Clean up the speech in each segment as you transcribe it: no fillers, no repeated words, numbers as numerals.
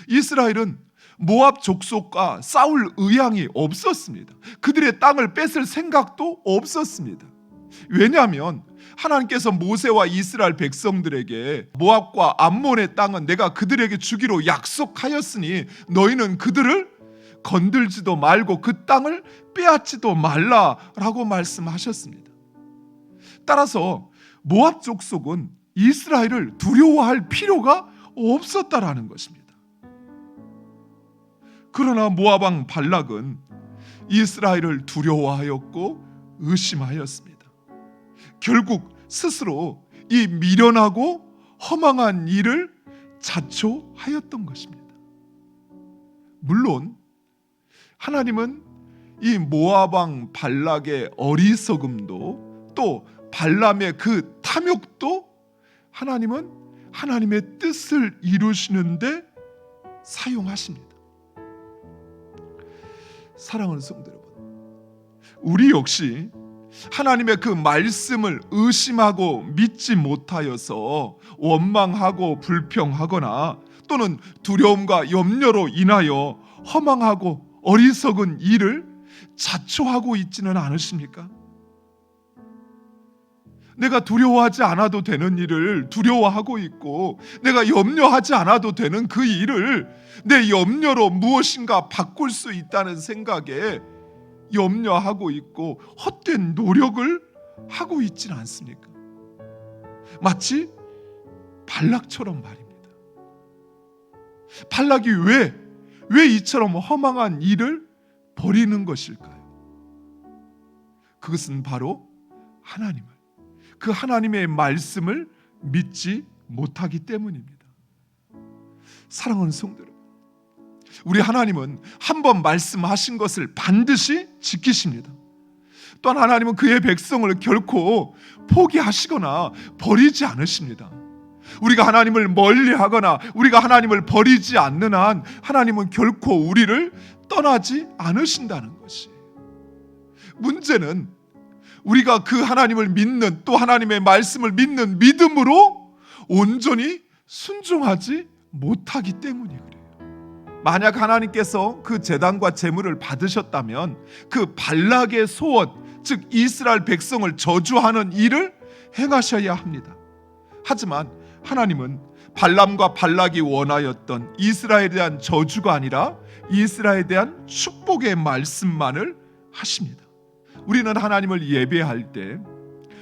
이스라엘은 모압 족속과 싸울 의향이 없었습니다. 그들의 땅을 뺏을 생각도 없었습니다. 왜냐하면 하나님께서 모세와 이스라엘 백성들에게 모압과 암몬의 땅은 내가 그들에게 주기로 약속하였으니 너희는 그들을 건들지도 말고 그 땅을 빼앗지도 말라라고 말씀하셨습니다. 따라서 모압 족속은 이스라엘을 두려워할 필요가 없었다라는 것입니다. 그러나 모압 왕 발락은 이스라엘을 두려워하였고 의심하였습니다. 결국 스스로 이 미련하고 허망한 일을 자초하였던 것입니다. 물론 하나님은 이 모압 왕 발락의 어리석음도 또 발람의 그 탐욕도 하나님은 하나님의 뜻을 이루시는데 사용하십니다. 사랑하는 성도 여러분, 우리 역시 하나님의 그 말씀을 의심하고 믿지 못하여서 원망하고 불평하거나 또는 두려움과 염려로 인하여 허망하고 어리석은 일을 자초하고 있지는 않으십니까? 내가 두려워하지 않아도 되는 일을 두려워하고 있고 내가 염려하지 않아도 되는 그 일을 내 염려로 무엇인가 바꿀 수 있다는 생각에 염려하고 있고 헛된 노력을 하고 있지는 않습니까? 마치 발락처럼 말입니다. 발락이 왜 이처럼 허망한 일을 벌이는 것일까요? 그것은 바로 하나님을, 그 하나님의 말씀을 믿지 못하기 때문입니다. 사랑하는 성도 여러분, 우리 하나님은 한번 말씀하신 것을 반드시 지키십니다. 또한 하나님은 그의 백성을 결코 포기하시거나 버리지 않으십니다. 우리가 하나님을 멀리하거나 우리가 하나님을 버리지 않는 한 하나님은 결코 우리를 떠나지 않으신다는 것이. 문제는 우리가 그 하나님을 믿는, 또 하나님의 말씀을 믿는 믿음으로 온전히 순종하지 못하기 때문이 그래요. 만약 하나님께서 그 제단과 제물을 받으셨다면 그 발락의 소원, 즉 이스라엘 백성을 저주하는 일을 행하셔야 합니다. 하지만 하나님은 발람과 발락이 원하였던 이스라엘에 대한 저주가 아니라 이스라엘에 대한 축복의 말씀만을 하십니다. 우리는 하나님을 예배할 때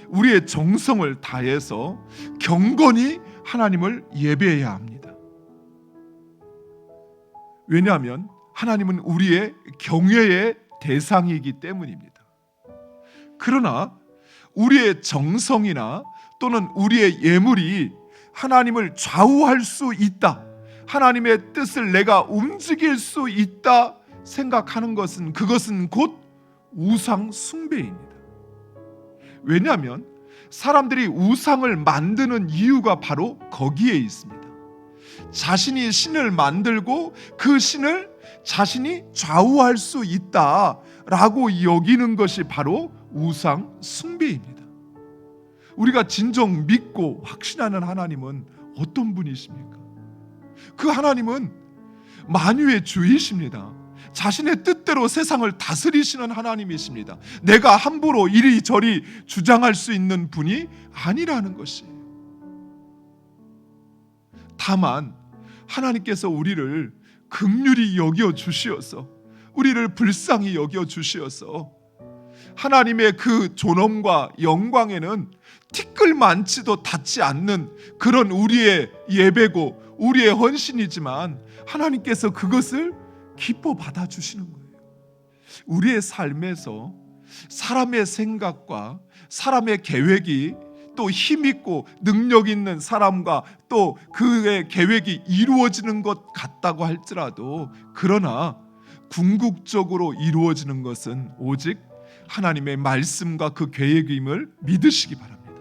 우리의 정성을 다해서 경건히 하나님을 예배해야 합니다. 왜냐하면 하나님은 우리의 경외의 대상이기 때문입니다. 그러나 우리의 정성이나 또는 우리의 예물이 하나님을 좌우할 수 있다, 하나님의 뜻을 내가 움직일 수 있다 생각하는 것은, 그것은 곧 우상 숭배입니다. 왜냐하면 사람들이 우상을 만드는 이유가 바로 거기에 있습니다. 자신이 신을 만들고 그 신을 자신이 좌우할 수 있다라고 여기는 것이 바로 우상 숭배입니다. 우리가 진정 믿고 확신하는 하나님은 어떤 분이십니까? 그 하나님은 만유의 주이십니다. 자신의 뜻대로 세상을 다스리시는 하나님이십니다. 내가 함부로 이리저리 주장할 수 있는 분이 아니라는 것이에요. 다만 하나님께서 우리를 긍휼히 여겨 주시어서, 우리를 불쌍히 여겨 주시어서 하나님의 그 존엄과 영광에는 티끌만치도 닿지 않는 그런 우리의 예배고 우리의 헌신이지만 하나님께서 그것을 기뻐 받아주시는 거예요. 우리의 삶에서 사람의 생각과 사람의 계획이 또 힘있고 능력 있는 사람과 또 그의 계획이 이루어지는 것 같다고 할지라도, 그러나 궁극적으로 이루어지는 것은 오직 하나님의 말씀과 그 계획임을 믿으시기 바랍니다.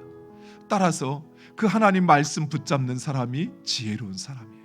따라서 그 하나님 말씀 붙잡는 사람이 지혜로운 사람이에요.